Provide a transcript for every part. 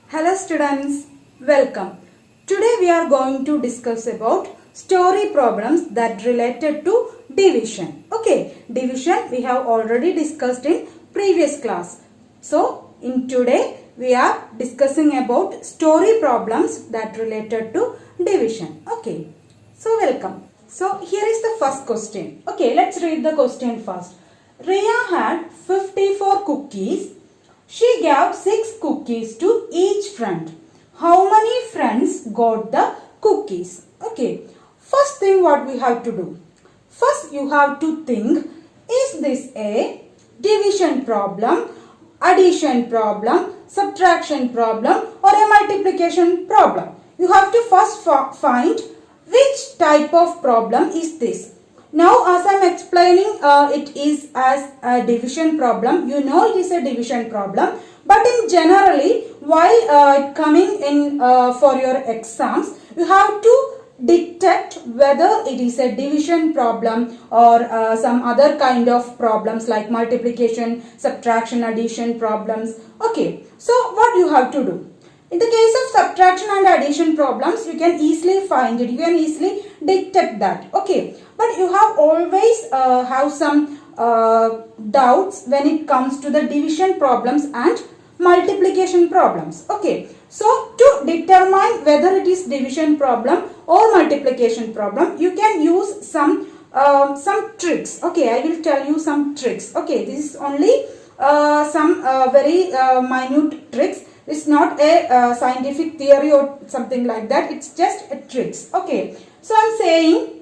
Hello students, welcome. Today we are going to discuss about story problems that related to division. Okay, division we have already discussed in previous class. So in today we are discussing about story problems that related to division. Okay, so welcome. So here is the first question. Okay, let's read the question first. Ria had 54 cookies. She gave 6 cookies to each friend. How many friends got the cookies? Okay. First thing what we have to do. First you have to think, is this a division problem, addition problem, subtraction problem or a multiplication problem? You have to first find which type of problem is this. Now as I am explaining it is as a division problem. You know it is a division problem. But in generally while coming in for your exams, you have to detect whether it is a division problem or some other kind of problems like multiplication, subtraction, addition problems. Okay, so what you have to do? In the case of subtraction and addition problems, you can easily find it. You can easily detect that. Okay. But you have always have some doubts when it comes to the division problems and multiplication problems. Okay. So to determine whether it is division problem or multiplication problem, you can use some tricks. Okay. I will tell you some tricks. Okay. This is only some very minute tricks. It's not a scientific theory or something like that. It's just a tricks. Okay. So I'm saying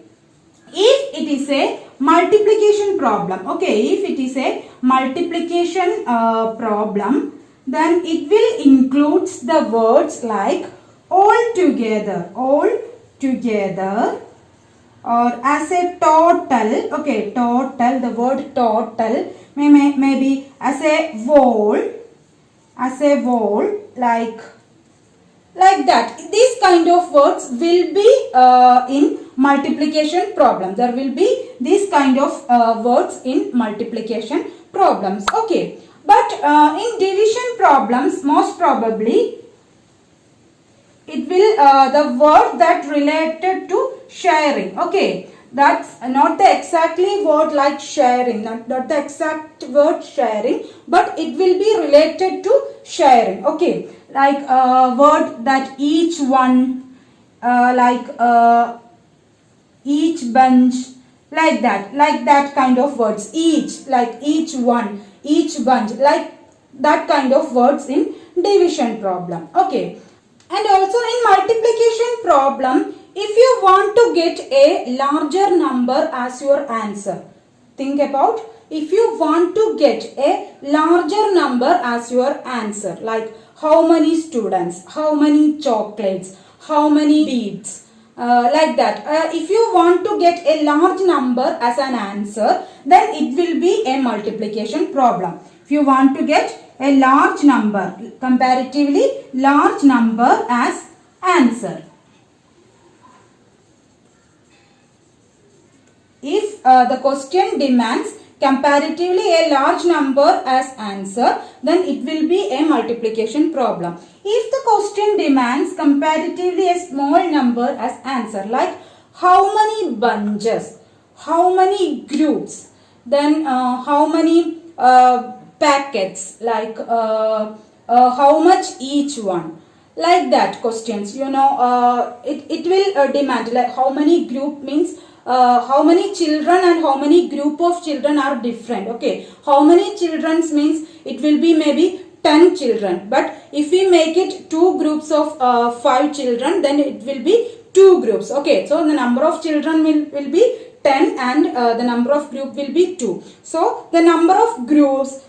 if it is a multiplication problem. Okay. If it is a multiplication problem, then it will include the words like all together, or as a total. Okay. Total. The word total maybe as a whole. Like that. These kind of words will be in multiplication problem. There will be these kind of words in multiplication problems. Okay. But in division problems, most probably it will the word that related to sharing. Okay. That's not the exactly word like sharing, not the exact word sharing, but it will be related to sharing. Okay, like a word that each one, each bunch, like that kind of words. Each, like each one, each bunch, like that kind of words in division problem. Okay, and also in multiplication problem, if you want to get a larger number as your answer, think about if you want to get a larger number as your answer, like how many students, how many chocolates, how many beads, like that. If you want to get a large number as an answer, then it will be a multiplication problem. If you want to get a large number, comparatively large number as answer. If the question demands comparatively a large number as answer, then it will be a multiplication problem. If the question demands comparatively a small number as answer, like how many bunches, how many groups, then how many packets, like how much each one, like that questions, you know, it will demand like how many group means how many children and how many group of children are different. Okay, how many children means it will be maybe 10 children, but if we make it 2 groups of 5 children, then it will be 2 groups. Okay, so the number of children will be 10 and the number of group will be 2. So the number of groups,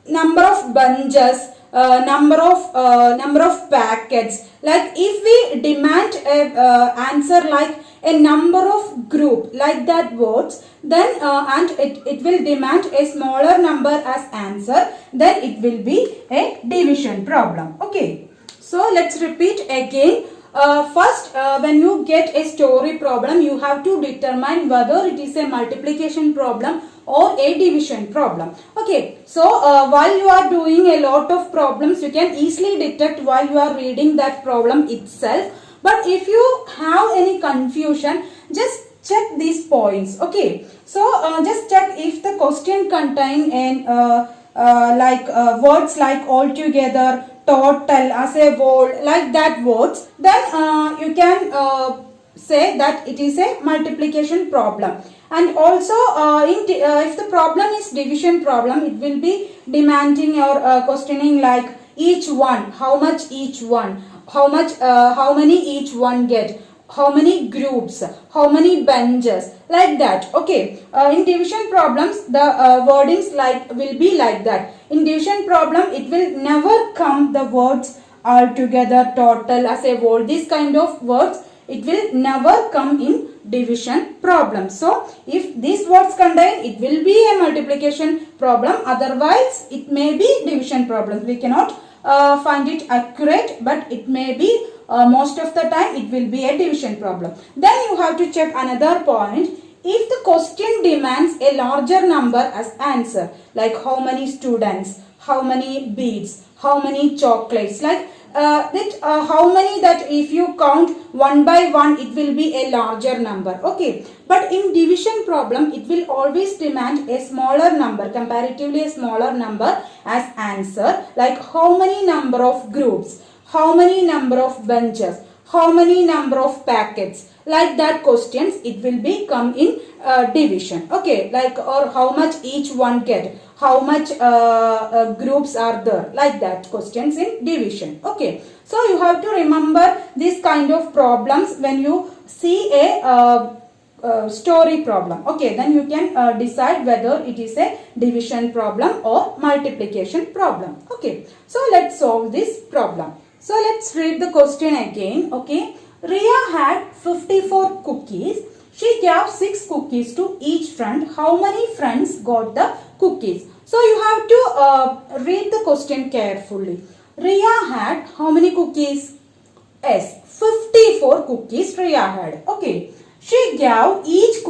number of bunches, number of packets, like if we demand a answer like a number of group, like that words, then and it will demand a smaller number as answer, then it will be a division problem. Okay, so let's repeat again. First, when you get a story problem, you have to determine whether it is a multiplication problem or a division problem. Okay, so while you are doing a lot of problems, you can easily detect while you are reading that problem itself. But if you have any confusion, just check these points. Okay, so just check if the question contain words like altogether, total, as a whole, like that words, then you can say that it is a multiplication problem. And also if the problem is division problem, it will be demanding or questioning like each one, how much each one, how many each one get, how many groups, how many benches, like that. Okay, in division problems the wordings will be like that. In division problem it will never come the words altogether, total, as a whole, these kind of words, it will never come in division problem. So if these words contain, it will be a multiplication problem, otherwise it may be division problem. We cannot find it accurate, but it may be most of the time it will be a division problem. Then you have to check another point. If the question demands a larger number as answer, like how many students, how many beads, how many chocolates, like how many, that if you count one by one it will be a larger number. Okay, but in division problem it will always demand a smaller number, comparatively a smaller number as answer, like how many number of groups, how many number of benches, how many number of packets, like that questions it will be come in division. Okay, like or how much each one get, how much groups are there, like that questions in division. Okay, so you have to remember this kind of problems when you see a story problem. Okay, then you can decide whether it is a division problem or multiplication problem. Okay, so let's solve this problem. So let's read the question again. Okay, Ria had 54 cookies. She gave 6 cookies to each friend. How many friends got the cookies? So you have to read the question carefully. Ria had how many cookies? Yes, 54 cookies Ria had. Okay, she gave she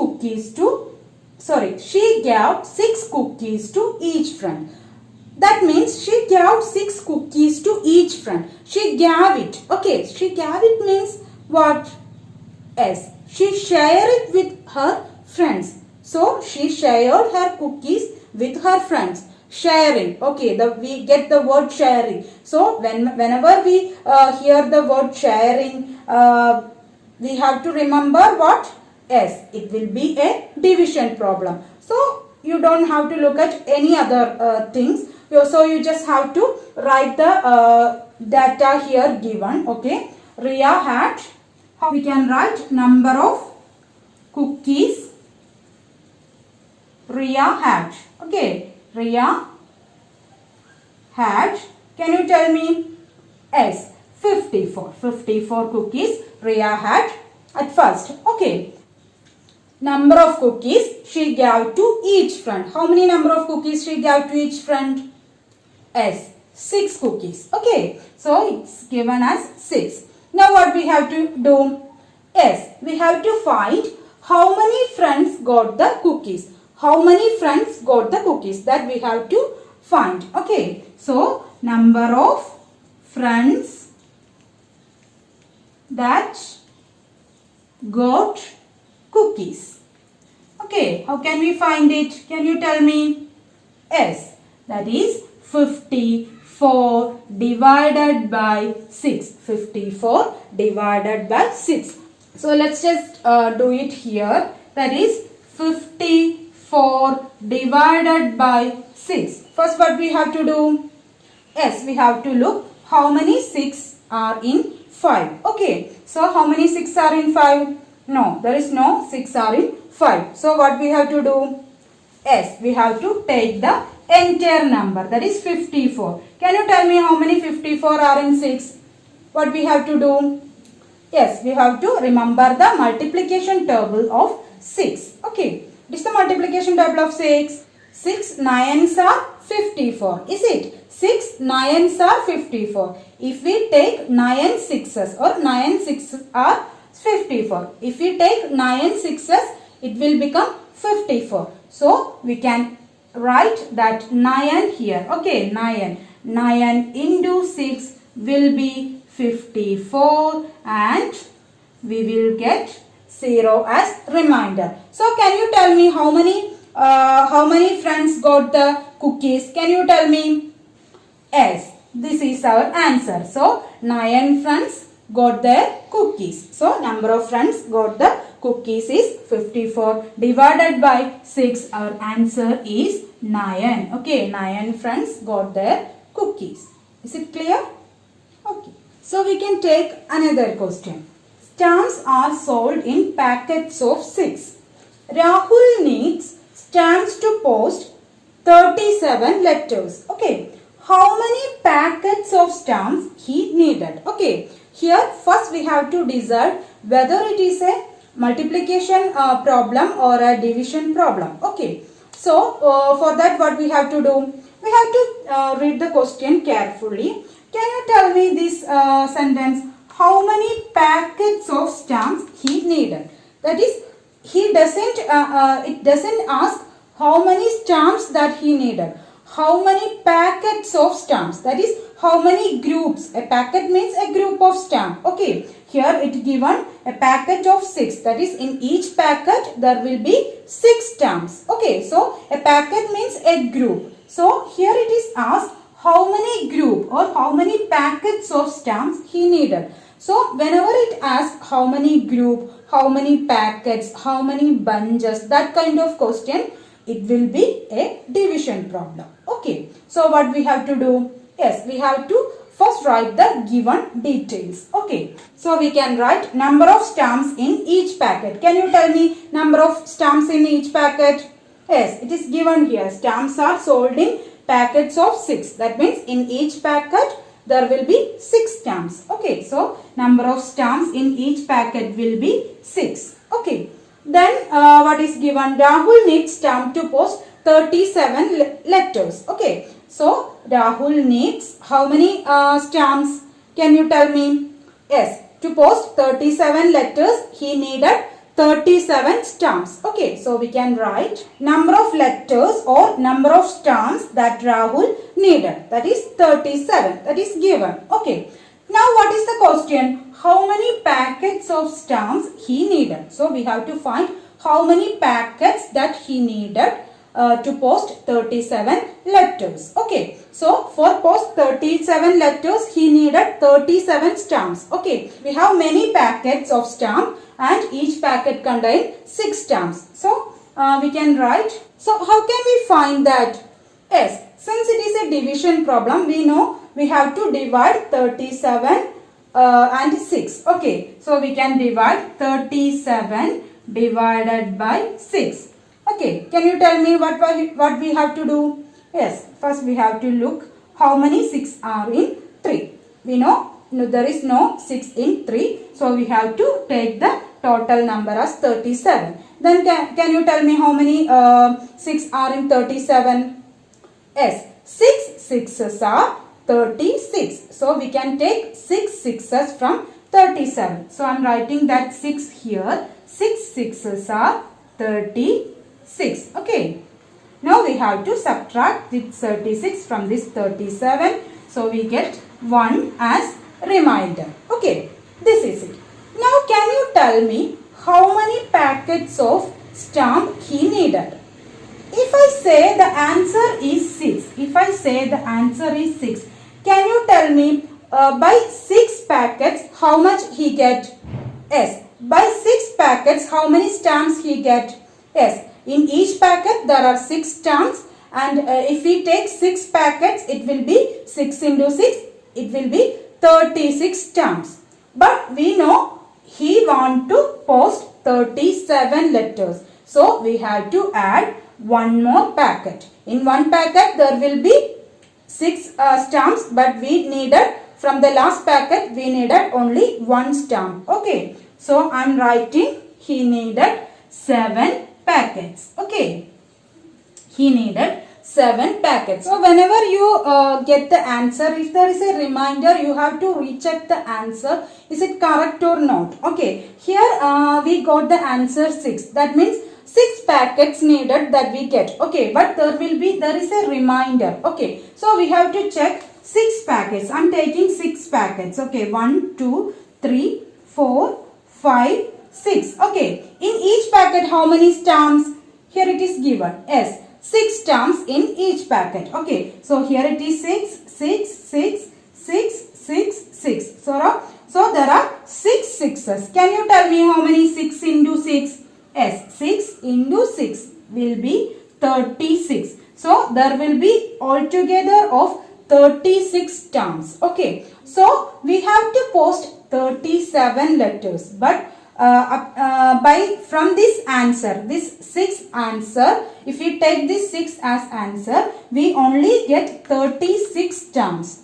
gave 6 cookies to each friend. That means she gave 6 cookies to each friend. She gave it. Okay, she gave it means what? Yes, she shared it with her friends. So she shared her cookies with her friends. Sharing. Okay, we get the word sharing. So whenever we hear the word sharing, we have to remember what? Yes, it will be a division problem. So you don't have to look at any other things. So you just have to write the data here given. Okay, Ria had, we can write number of cookies Ria had. Okay, Ria had, can you tell me? Yes, 54 cookies Ria had at first. Okay, number of cookies she gave to each friend. How many number of cookies she gave to each friend? Yes, 6 cookies. Okay, so it's given as 6. Now what we have to do? Yes, we have to find how many friends got the cookies. How many friends got the cookies, that we have to find. Okay, so number of friends that got cookies. Okay, how can we find it? Can you tell me? Yes, that is 54 divided by 6. 54 divided by 6. So let's just do it here. That is 54 divided by 6. First what we have to do? Yes, we have to look how many 6 are in 5. Okay, so how many 6 are in 5? No, there is no 6 are in 5. So what we have to do? Yes, we have to take the entire number, that is 54. Can you tell me how many 54 are in 6? What we have to do? Yes, we have to remember the multiplication table of 6. Okay, this is the multiplication table of 6. 6 9s are 54. Is it? 6 9s are 54. If we take 9 6s or 9 6s are 54. If we take 9 6s, it will become 54. So we can write that 9 here. Okay, 9 into 6 will be 54 and we will get 0 as reminder. So can you tell me how many friends got the cookies? Can you tell me? Yes, this is our answer. So 9 friends got their cookies. So number of friends got the cookies is 54 divided by 6. Our answer is 9. Okay, 9 friends got their cookies. Is it clear? Okay. So we can take another question. Stamps are sold in packets of 6. Rahul needs stamps to post 37 letters. Okay. How many packets of stamps he needed? Okay. Here first we have to decide whether it is a multiplication problem or a division problem. Okay. So for that what we have to do? We have to read the question carefully. Can you tell me this sentence? How many packets of stamps he needed? That is, he doesn't. It doesn't ask how many stamps that he needed. How many packets of stamps? That is, how many groups? A packet means a group of stamp. Okay. Here it given a packet of 6. That is, in each packet there will be 6 stamps. Okay. So a packet means a group. So here it is asked how many group or how many packets of stamps he needed. So whenever it asks how many group, how many packets, how many bunches, that kind of question, it will be a division problem. Okay. So what we have to do? Yes, we have to first write the given details. Okay. So we can write number of stamps in each packet. Can you tell me number of stamps in each packet? Yes, it is given here. Stamps are sold in packets of 6. That means in each packet there will be 6 stamps. Okay. So number of stamps in each packet will be 6. Okay. Then what is given? Rahul needs stamp to post 37 letters. Okay. So Rahul needs how many stamps? Can you tell me? Yes. To post 37 letters he needed 37 stamps. Okay. So we can write number of letters or number of stamps that Rahul needed. That is 37. That is given. Okay. Now what is the question? How many packets of stamps he needed? So we have to find how many packets that he needed to post 37 letters. Okay. So for post 37 letters he needed 37 stamps. Okay. We have many packets of stamp and each packet contains 6 stamps. So we can write. So how can we find that? Yes. Since it is a division problem, we know we have to divide 37 and 6. Okay. So we can divide 37 divided by 6. Okay. Can you tell me what we have to do? Yes. First we have to look how many 6 are in 3. We know there is no 6 in 3. So we have to take the total number as 37. Then can you tell me how many 6 are in 37? Yes. 6 sixes are 36. So we can take 6 sixes from 37. So I am writing that 6 here. 6 sixes are 36. Okay. Now we have to subtract this 36 from this 37. So we get 1 as reminder. Okay. This is it. Now can you tell me how many packets of stamp he needed? If I say the answer is 6. If I say the answer is 6. Can you tell me by 6 packets how much he get? Yes. By 6 packets how many stamps he get? Yes. In each packet there are 6 stamps and if we take 6 packets it will be 6 into 6. It will be 36 stamps. But we know he want to post 37 letters. So we have to add one more packet. In one packet there will be 6 stamps but we needed from the last packet we needed only 1 stamp. Okay. So I am writing he needed 7 packets. Okay. He needed 7 packets. So whenever you get the answer, if there is a reminder, you have to recheck the answer. Is it correct or not? Okay. Here we got the answer 6. That means 6 packets needed that we get. Okay, but there is a reminder. Okay, so we have to check 6 packets. I'm taking 6 packets. Okay, 1, 2, 3, 4, 5, 6. Okay, in each packet how many stamps? Here it is given. Yes, 6 stamps in each packet. Okay, so here it is 6, 6, 6, 6, 6, 6. So there are 6 sixes. Can you tell me how many 6 into 6? Yes, 6 into 6 will be 36. So there will be altogether of 36 stamps. Okay, so we have to post 37 letters. But from this answer, this 6 answer, if we take this 6 as answer, we only get 36 stamps.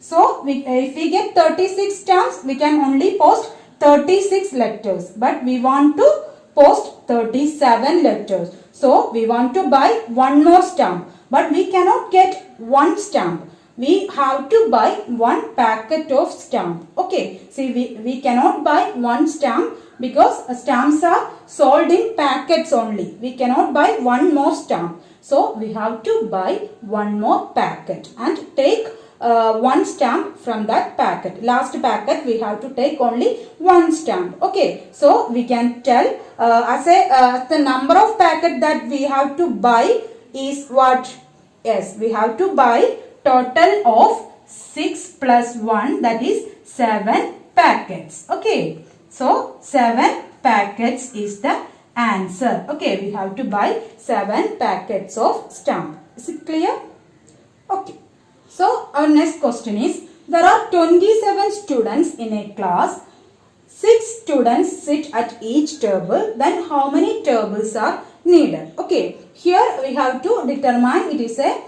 So if we get 36 stamps, we can only post 36 letters. But we want to post 37 letters. So we want to buy one more stamp. But we cannot get one stamp. We have to buy one packet of stamp. Okay. See, we cannot buy one stamp because stamps are sold in packets only. We cannot buy one more stamp. So we have to buy one more packet and take one stamp from that packet. Last packet we have to take only one stamp. Okay, so we can tell the number of packet that we have to buy is what? Yes, we have to buy total of 6 plus 1, that is 7 packets. Okay, so 7 packets is the answer. Okay, we have to buy 7 packets of stamp. Is it clear? Okay. So our next question is, there are 27 students in a class. 6 students sit at each table. Then how many tables are needed? Okay, here we have to determine it is a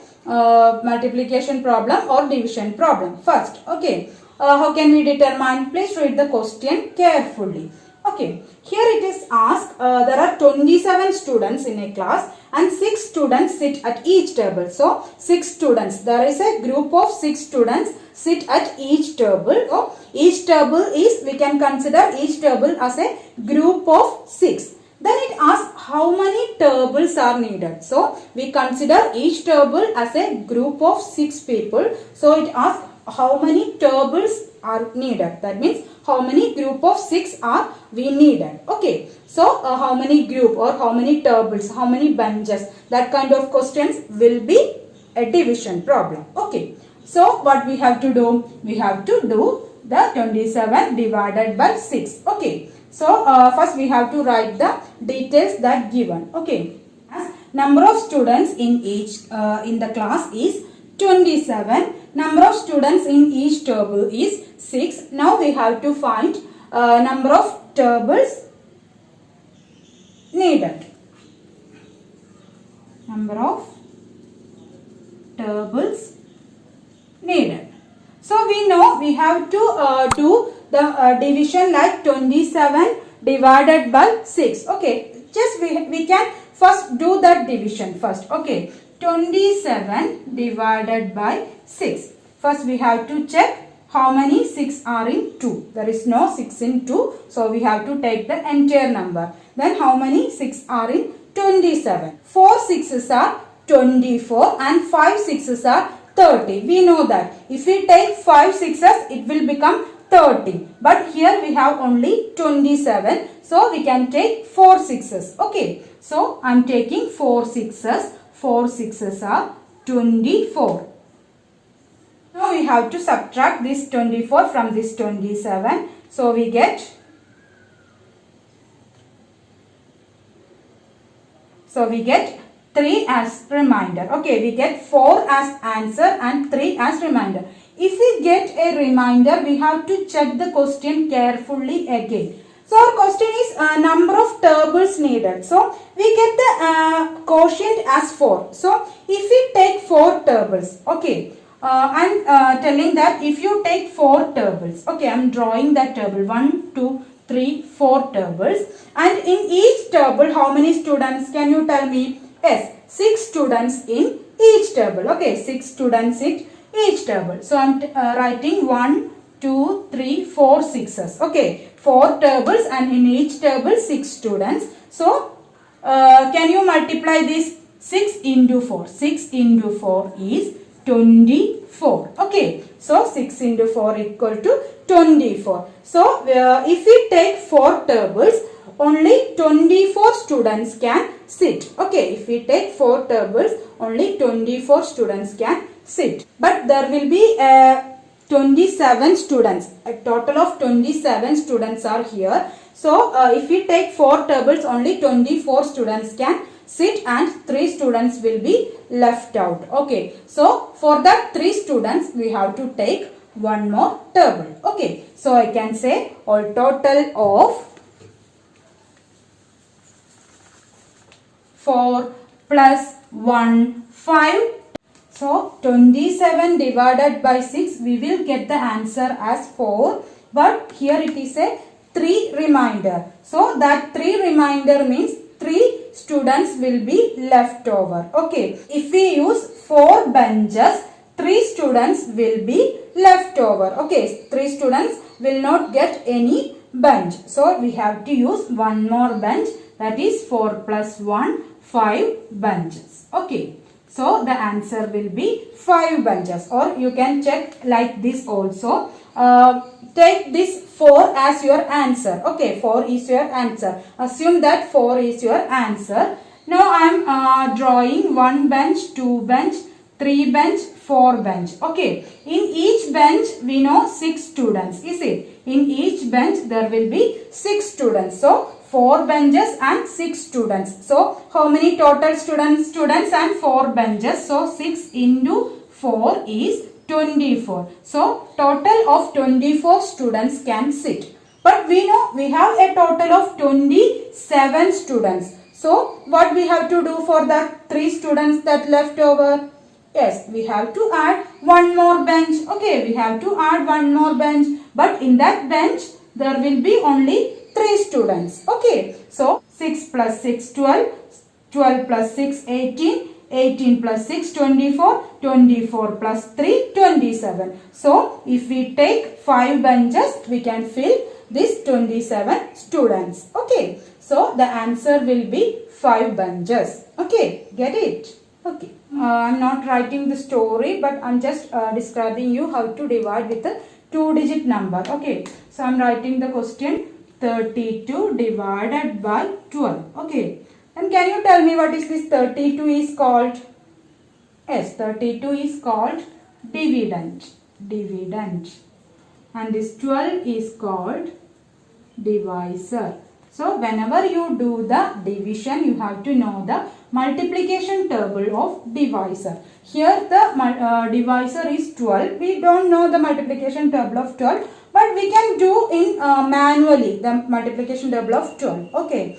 multiplication problem or division problem first. Okay, how can we determine? Please read the question carefully. Okay, here it is asked, there are 27 students in a class and 6 students sit at each table. So 6 students, there is a group of 6 students sit at each table. So each table is, we can consider each table as a group of 6. Then it asks how many tables are needed. So we consider each table as a group of 6 people. So it asks how many tables are needed. That means how many group of 6 are we needed. Okay. So how many group or how many tables, how many benches, that kind of questions will be a division problem. Okay. So what we have to do? We have to do the 27 divided by 6. Okay. So first we have to write the details that given. Okay. As number of students in each in the class is 27. Number of students in each table is 6. Now we have to find number of tables needed. Number of tables needed. So we know we have to do the division like 27 divided by 6. Okay, just we can first do that division first. Okay, 27 divided by 6. First we have to check how many 6 are in 2. There is no 6 in 2. So we have to take the entire number. Then how many 6 are in 27. 4 6s are 24 and 5 6s are 30. We know that if we take 5 6s, it will become 30. But here we have only 27. So we can take 4 6s. Okay. So I am taking 4 6s. 4 6s are 24. Now we have to subtract this 24 from this 27. So we get 3 as remainder. Okay, we get 4 as answer and 3 as remainder. If we get a remainder, we have to check the question carefully again. So our question is number of tables needed. So we get the quotient as 4. So if we take 4 tables, okay, I'm telling that if you take 4 tables, okay, I'm drawing that table 1, 2, 3, 4 tables, and in each table how many students? Can you tell me? Yes, 6 students in each table. Okay, 6 students in each table. So I'm writing 1, 2, 3, 4 6s. Okay, 4 tables and in each table 6 students. So can you multiply this? 6 into 4. 6 into 4 is 24. Okay. So 6 into 4 equal to 24. So if we take 4 tables, only 24 students can sit. Okay. If we take 4 tables, only 24 students can sit. But there will be 27 students. A total of 27 students are here. So if we take 4 tables, only 24 students can sit and 3 students will be left out. Okay. So for that 3 students we have to take one more table. Okay. So I can say all total of 4 plus 1 5. So 27 divided by 6 we will get the answer as 4, but here it is a 3 remainder. So that 3 remainder means 3 students will be left over. Okay. If we use 4 benches, 3 students will be left over. Okay. 3 students will not get any bench. So we have to use one more bench, that is 4 plus 1, 5 benches. Okay. So the answer will be 5 benches, or you can check like this also. Take this 4 as your answer. Okay, 4 is your answer. Assume that 4 is your answer. Now I am drawing 1 bench, 2 bench, 3 bench, 4 bench. Okay, in each bench we know 6 students. Is it? In each bench there will be 6 students. So 4 benches and 6 students. So how many total students? Students and 4 benches. So 6 into 4 is 24. So total of 24 students can sit. But we know we have a total of 27 students. So what we have to do for the 3 students that left over? Yes, we have to add one more bench. Okay, we have to add one more bench. But in that bench there will be only 3 students. Okay, so 6 plus 6 12, 12 plus 6 18, 18 plus 6 24, 24 plus 3 27. So if we take 5 benches we can fill this 27 students. Okay, so the answer will be 5 benches. Okay, get it? Okay, I am not writing the story, but I am just describing you how to divide with a 2-digit number. Okay, so I am writing the question 32 divided by 12. Okay, and can you tell me what is this 32 is called? Yes, 32 is called dividend. Dividend. And this 12 is called divisor. So whenever you do the division, you have to know the multiplication table of divisor. Here the divisor is 12. We don't know the multiplication table of 12, but we can do in manually the multiplication table of 12. Okay,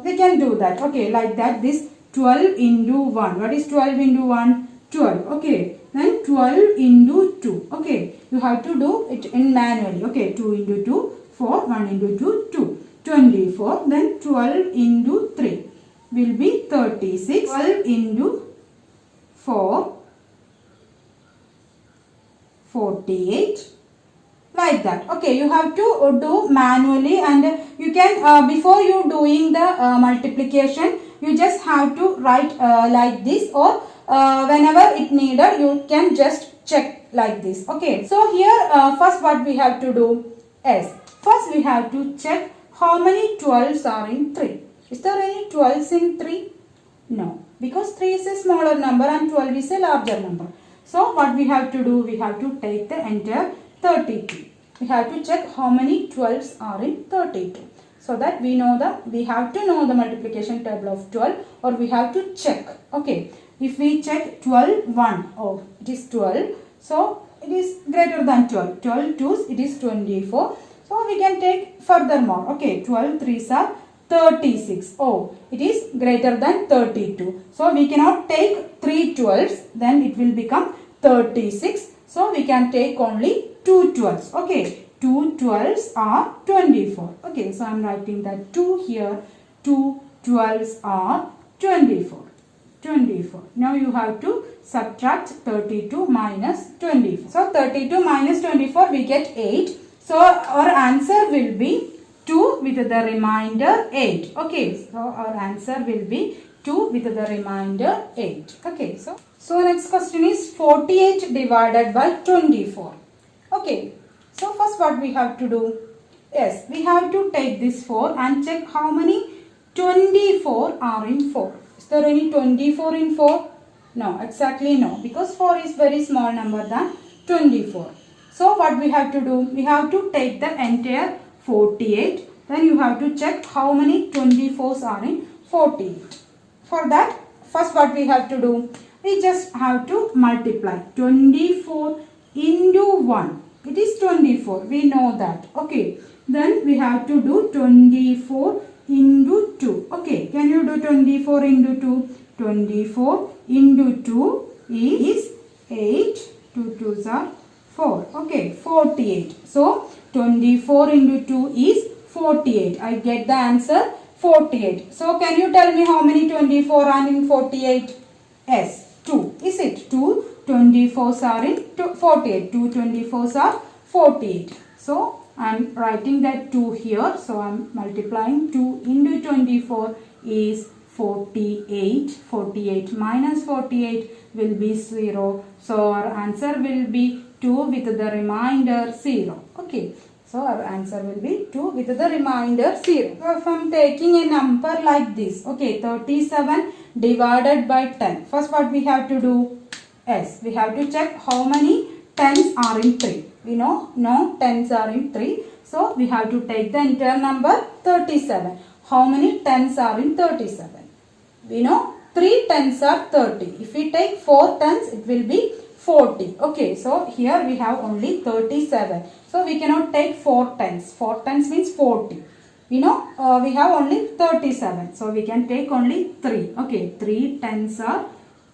we can do that. Okay, like that, this 12 into 1. What is 12 into 1? 12. Okay, then 12 into 2. Okay, you have to do it in manually. Okay, 2 into 2, 4, 1 into 2, 2. 24, then 12 into 3 will be 36. 12 into 4, 48, like that. Okay, you have to do manually, and you can before you doing the multiplication, you just have to write like this, or whenever it needed you can just check like this. Okay, so here first what we have to do is, first we have to check how many 12s are in 3. Is there any 12s in 3? No, because 3 is a smaller number and 12 is a larger number. So what we have to do, we have to take the entire 32. We have to check how many 12s are in 32. So that we have to know the multiplication table of 12, or we have to check. Okay, if we check 12 1, oh, it is 12. So it is greater than 12. 12 2s, it is 24. So we can take furthermore. Okay, 12 3s are 36. Oh, it is greater than 32. So we cannot take 3 12s, then it will become 36. So we can take only 2 12s. Okay, 2 12s are 24. Okay, so I am writing that 2 here. 2 12s are 24. 24. Now you have to subtract 32 minus 24. So 32 minus 24 we get 8. So our answer will be 2 with the remainder 8. Okay, so our answer will be 2 with the remainder 8. Okay, so next question is 48 divided by 24. Okay, so first what we have to do? Yes, we have to take this 4 and check how many 24 are in 4. Is there any 24 in 4? No, exactly no, because 4 is very small number than 24. So what we have to do? We have to take the entire 48. Then you have to check how many 24s are in 48. For that, first what we have to do? We just have to multiply 24 into 1. It is 24. We know that. Okay. Then we have to do 24 into 2. Okay. Can you do 24 into 2? 24 into 2 is 8. 2 2s are 4. Okay. 48. So 24 into 2 is 48. I get the answer 48. So can you tell me how many 24 are in 48? Yes, 2. Is it? 2 24s are in 48. 2 24s are 48. So I am writing that 2 here. So I am multiplying 2 into 24 is 48. 48 minus 48 will be 0. So our answer will be 2 with the remainder 0. Okay. So our answer will be 2 with the remainder 0. So if I am taking a number like this, okay, 37 divided by 10. First what we have to do? Yes, we have to check how many 10s are in 3. We know no 10s are in 3. So we have to take the entire number 37. How many 10s are in 37? We know 3 10s are 30. If we take 4 10s, it will be 40. Okay, so here we have only 37. So we cannot take 4 10s. 4 10s means 40. We know we have only 37. So we can take only 3. Okay, 3 10s are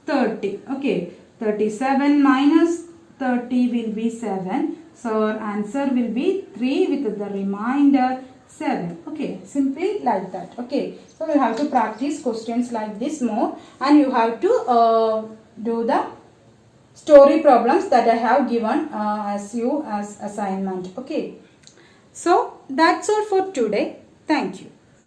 30. Okay, 37 minus 30 will be 7. So our answer will be 3 with the remainder 7. Okay, simply like that. Okay, so you have to practice questions like this more, and you have to do the story problems that I have given as assignment. Okay, so that's all for today. Thank you.